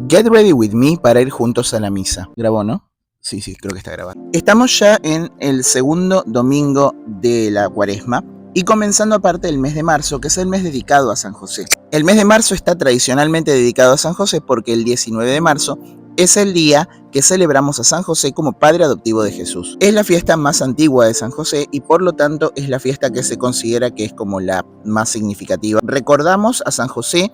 Get ready with me para ir juntos a la misa. ¿Grabó, no? Sí, creo que está grabado. Estamos ya en el segundo domingo de la Cuaresma y comenzando aparte el mes de marzo, que es el mes dedicado a San José. El mes de marzo está tradicionalmente dedicado a San José porque el 19 de marzo es el día que celebramos a San José como padre adoptivo de Jesús. Es la fiesta más antigua de San José y por lo tanto es la fiesta que se considera que es como la más significativa. Recordamos a San José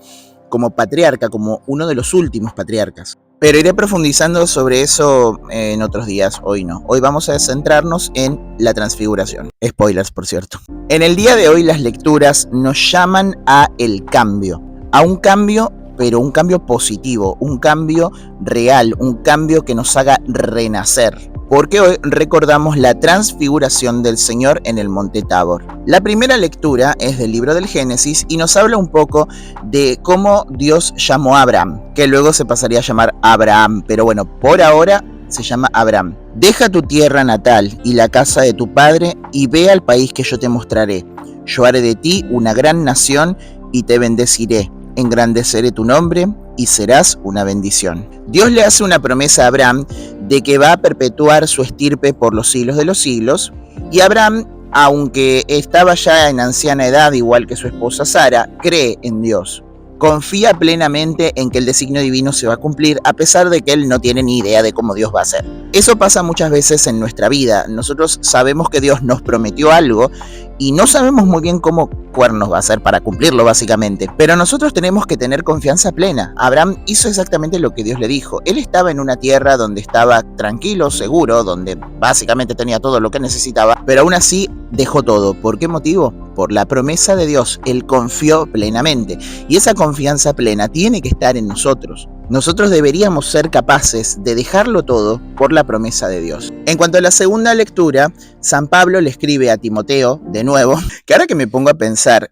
como patriarca, como uno de los últimos patriarcas. Pero iré profundizando sobre eso en otros días, hoy no. Hoy vamos a centrarnos en la transfiguración. Spoilers, por cierto. En el día de hoy las lecturas nos llaman a el cambio. A un cambio, pero un cambio positivo, un cambio real, un cambio que nos haga renacer. Porque hoy recordamos la transfiguración del Señor en el Monte Tabor. La primera lectura es del libro del Génesis y nos habla un poco de cómo Dios llamó a Abraham, que luego se pasaría a llamar Abraham, pero bueno, por ahora se llama Abraham. Deja tu tierra natal y la casa de tu padre y ve al país que yo te mostraré. Yo haré de ti una gran nación y te bendeciré. Engrandeceré tu nombre y serás una bendición. Dios le hace una promesa a Abraham de que va a perpetuar su estirpe por los siglos de los siglos, y Abraham, aunque estaba ya en anciana edad igual que su esposa Sara, cree en Dios. Confía plenamente en que el designio divino se va a cumplir a pesar de que él no tiene ni idea de cómo Dios va a hacer. Eso pasa muchas veces en nuestra vida. Nosotros sabemos que Dios nos prometió algo y no sabemos muy bien cómo cuernos va a hacer para cumplirlo básicamente. Pero nosotros tenemos que tener confianza plena. Abraham hizo exactamente lo que Dios le dijo. Él estaba en una tierra donde estaba tranquilo, seguro, donde básicamente tenía todo lo que necesitaba, pero aún así dejó todo. ¿Por qué motivo? Por la promesa de Dios. Él confió plenamente. Y esa confianza plena tiene que estar en nosotros. Nosotros deberíamos ser capaces de dejarlo todo por la promesa de Dios. En cuanto a la segunda lectura, San Pablo le escribe a Timoteo, de nuevo, que ahora que me pongo a pensar,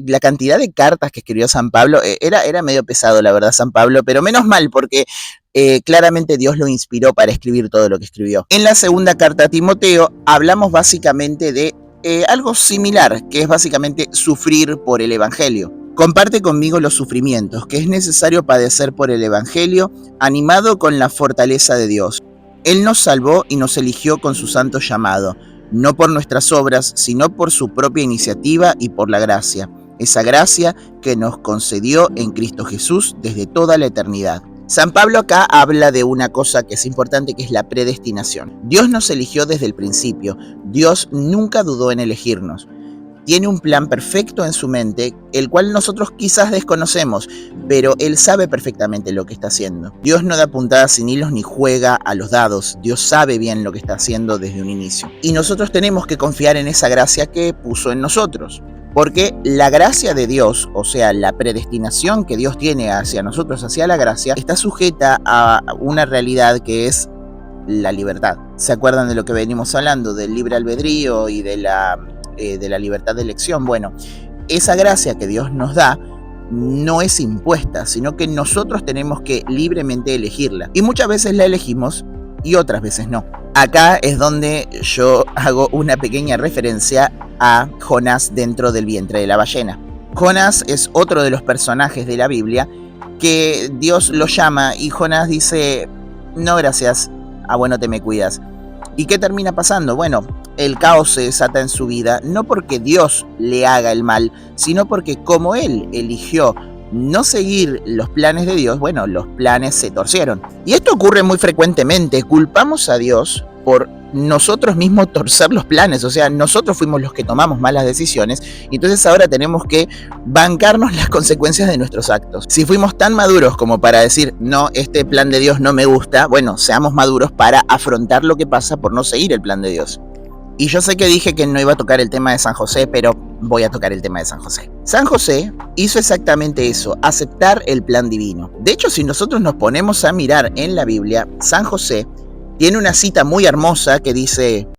la cantidad de cartas que escribió San Pablo, era medio pesado la verdad San Pablo, pero menos mal porque claramente Dios lo inspiró para escribir todo lo que escribió. En la segunda carta a Timoteo hablamos básicamente de algo similar, que es básicamente sufrir por el Evangelio. Comparte conmigo los sufrimientos que es necesario padecer por el Evangelio, animado con la fortaleza de Dios. Él nos salvó y nos eligió con su santo llamado, no por nuestras obras, sino por su propia iniciativa y por la gracia, esa gracia que nos concedió en Cristo Jesús desde toda la eternidad. San Pablo acá habla de una cosa que es importante, que es la predestinación. Dios nos eligió desde el principio. Dios nunca dudó en elegirnos. Tiene un plan perfecto en su mente, el cual nosotros quizás desconocemos, pero Él sabe perfectamente lo que está haciendo. Dios no da puntadas sin hilos ni juega a los dados. Dios sabe bien lo que está haciendo desde un inicio. Y nosotros tenemos que confiar en esa gracia que puso en nosotros. Porque la gracia de Dios, o sea, la predestinación que Dios tiene hacia nosotros, hacia la gracia, está sujeta a una realidad que es la libertad. ¿Se acuerdan de lo que venimos hablando? Del libre albedrío y de la libertad de elección. Bueno, esa gracia que Dios nos da no es impuesta, sino que nosotros tenemos que libremente elegirla. Y muchas veces la elegimos y otras veces no. Acá es donde yo hago una pequeña referencia a Jonás dentro del vientre de la ballena. Jonás es otro de los personajes de la Biblia que Dios lo llama y Jonás dice, no gracias, bueno te me cuidas. ¿Y qué termina pasando? Bueno, el caos se desata en su vida, no porque Dios le haga el mal, sino porque como él eligió no seguir los planes de Dios, bueno, los planes se torcieron. Y esto ocurre muy frecuentemente, culpamos a Dios por nosotros mismos torcer los planes, o sea, nosotros fuimos los que tomamos malas decisiones, y entonces ahora tenemos que bancarnos las consecuencias de nuestros actos. Si fuimos tan maduros como para decir, no, este plan de Dios no me gusta, bueno, seamos maduros para afrontar lo que pasa por no seguir el plan de Dios. Y yo sé que dije que no iba a tocar el tema de San José, pero voy a tocar el tema de San José. San José hizo exactamente eso, aceptar el plan divino. De hecho, si nosotros nos ponemos a mirar en la Biblia, San José tiene una cita muy hermosa que dice...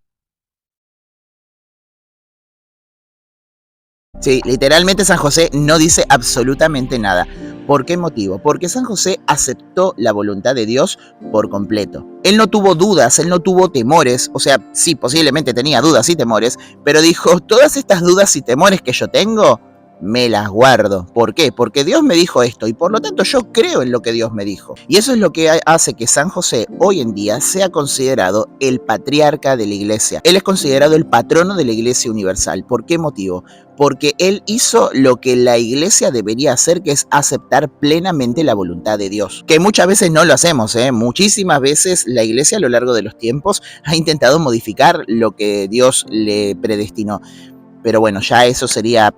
Sí, literalmente San José no dice absolutamente nada. ¿Por qué motivo? Porque San José aceptó la voluntad de Dios por completo. Él no tuvo dudas, él no tuvo temores, o sea, sí, posiblemente tenía dudas y temores, pero dijo, todas estas dudas y temores que yo tengo, me las guardo. ¿Por qué? Porque Dios me dijo esto y por lo tanto yo creo en lo que Dios me dijo. Y eso es lo que hace que San José hoy en día sea considerado el patriarca de la iglesia. Él es considerado el patrono de la iglesia universal. ¿Por qué motivo? Porque él hizo lo que la iglesia debería hacer, que es aceptar plenamente la voluntad de Dios. Que muchas veces no lo hacemos, Muchísimas veces la iglesia a lo largo de los tiempos ha intentado modificar lo que Dios le predestinó. Pero bueno, ya eso sería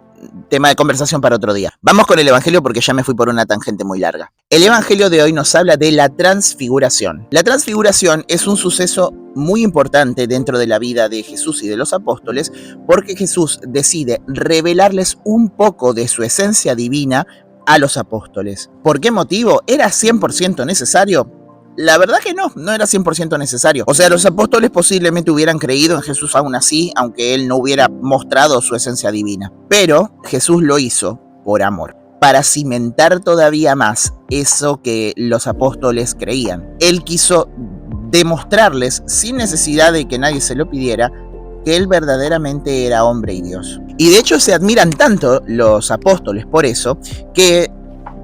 tema de conversación para otro día. Vamos con el Evangelio porque ya me fui por una tangente muy larga. El Evangelio de hoy nos habla de la transfiguración. La transfiguración es un suceso muy importante dentro de la vida de Jesús y de los apóstoles porque Jesús decide revelarles un poco de su esencia divina a los apóstoles. ¿Por qué motivo? ¿Era 100% necesario? La verdad que no era 100% necesario. O sea, los apóstoles posiblemente hubieran creído en Jesús aún así, aunque él no hubiera mostrado su esencia divina. Pero Jesús lo hizo por amor, para cimentar todavía más eso que los apóstoles creían. Él quiso demostrarles, sin necesidad de que nadie se lo pidiera, que él verdaderamente era hombre y Dios. Y de hecho se admiran tanto los apóstoles por eso, que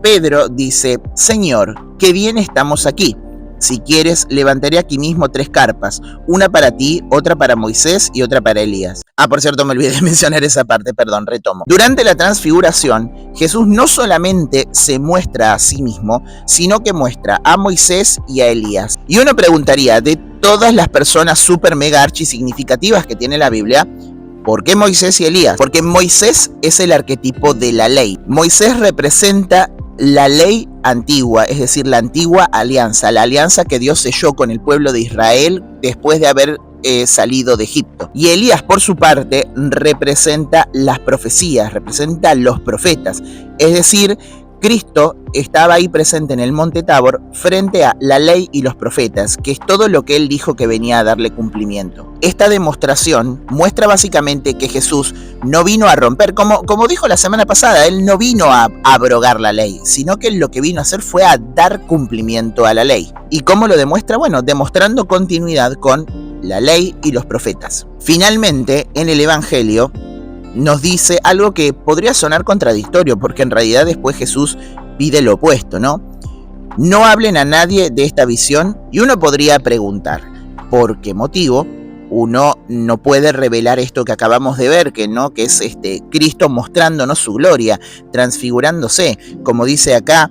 Pedro dice: Señor, qué bien estamos aquí. Si quieres, levantaré aquí mismo 3 carpas, una para ti, otra para Moisés y otra para Elías. Por cierto, me olvidé de mencionar esa parte, perdón, retomo. Durante la transfiguración, Jesús no solamente se muestra a sí mismo, sino que muestra a Moisés y a Elías. Y uno preguntaría, de todas las personas súper mega archi significativas que tiene la Biblia, ¿por qué Moisés y Elías? Porque Moisés es el arquetipo de la ley. Moisés representa la ley antigua, es decir, la antigua alianza, la alianza que Dios selló con el pueblo de Israel después de haber salido de Egipto. Y Elías, por su parte, representa las profecías, representa los profetas, es decir, Cristo estaba ahí presente en el monte Tabor frente a la ley y los profetas, que es todo lo que él dijo que venía a darle cumplimiento. Esta demostración muestra básicamente que Jesús no vino a romper, como dijo la semana pasada, él no vino a abrogar la ley, sino que lo que vino a hacer fue a dar cumplimiento a la ley. ¿Y cómo lo demuestra? Bueno, demostrando continuidad con la ley y los profetas. Finalmente, en el Evangelio, nos dice algo que podría sonar contradictorio, porque en realidad después Jesús pide lo opuesto, ¿no? No hablen a nadie de esta visión, y uno podría preguntar, ¿por qué motivo uno no puede revelar esto que acabamos de ver, que es Cristo mostrándonos su gloria, transfigurándose, como dice acá,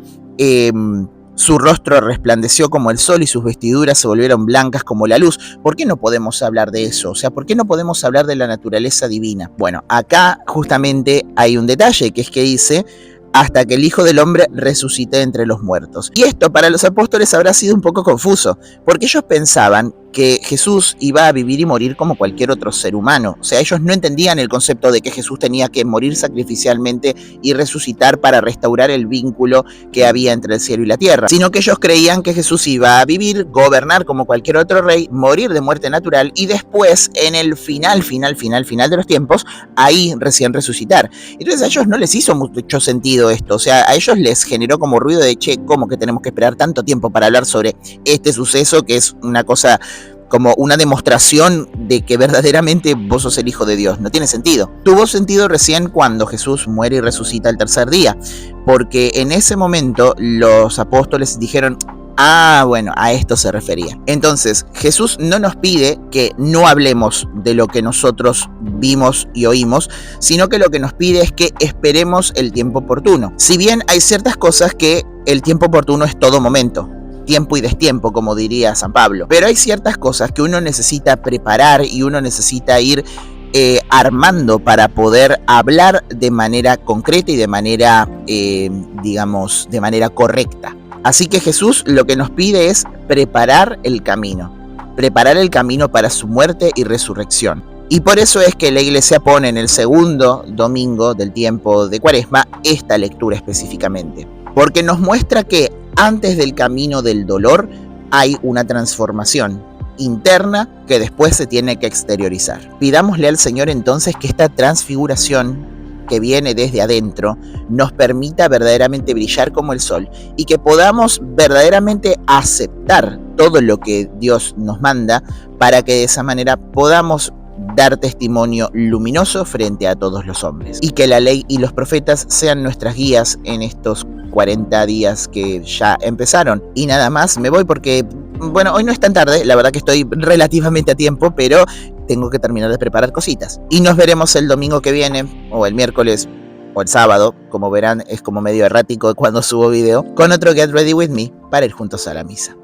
su rostro resplandeció como el sol y sus vestiduras se volvieron blancas como la luz? ¿Por qué no podemos hablar de eso? O sea, ¿por qué no podemos hablar de la naturaleza divina? Bueno, acá justamente hay un detalle, que es que dice: hasta que el Hijo del Hombre resucite entre los muertos. Y esto para los apóstoles habrá sido un poco confuso, porque ellos pensaban que Jesús iba a vivir y morir como cualquier otro ser humano. O sea, ellos no entendían el concepto de que Jesús tenía que morir sacrificialmente y resucitar para restaurar el vínculo que había entre el cielo y la tierra, sino que ellos creían que Jesús iba a vivir, gobernar como cualquier otro rey, morir de muerte natural y después, en el final de los tiempos, ahí recién resucitar. Entonces a ellos no les hizo mucho sentido esto. O sea, a ellos les generó como ruido de: che, ¿cómo que tenemos que esperar tanto tiempo para hablar sobre este suceso que es una cosa como una demostración de que verdaderamente vos sos el Hijo de Dios? No tiene sentido. Tuvo sentido recién cuando Jesús muere y resucita el tercer día, porque en ese momento los apóstoles dijeron: bueno, a esto se refería. Entonces, Jesús no nos pide que no hablemos de lo que nosotros vimos y oímos, sino que lo que nos pide es que esperemos el tiempo oportuno. Si bien hay ciertas cosas que el tiempo oportuno es todo momento, tiempo y destiempo, como diría San Pablo, pero hay ciertas cosas que uno necesita preparar y uno necesita ir armando para poder hablar de manera concreta y de manera, de manera correcta. Así que Jesús lo que nos pide es preparar el camino para su muerte y resurrección. Y por eso es que la Iglesia pone en el segundo domingo del tiempo de Cuaresma esta lectura específicamente, porque nos muestra que antes del camino del dolor hay una transformación interna que después se tiene que exteriorizar. Pidámosle al Señor entonces que esta transfiguración que viene desde adentro nos permita verdaderamente brillar como el sol y que podamos verdaderamente aceptar todo lo que Dios nos manda, para que de esa manera podamos dar testimonio luminoso frente a todos los hombres. Y que la ley y los profetas sean nuestras guías en estos 40 días que ya empezaron. Y nada más, me voy porque, bueno, hoy no es tan tarde, la verdad que estoy relativamente a tiempo, pero tengo que terminar de preparar cositas. Y nos veremos el domingo que viene, o el miércoles, o el sábado, como verán, es como medio errático cuando subo video, con otro Get Ready With Me para ir juntos a la misa.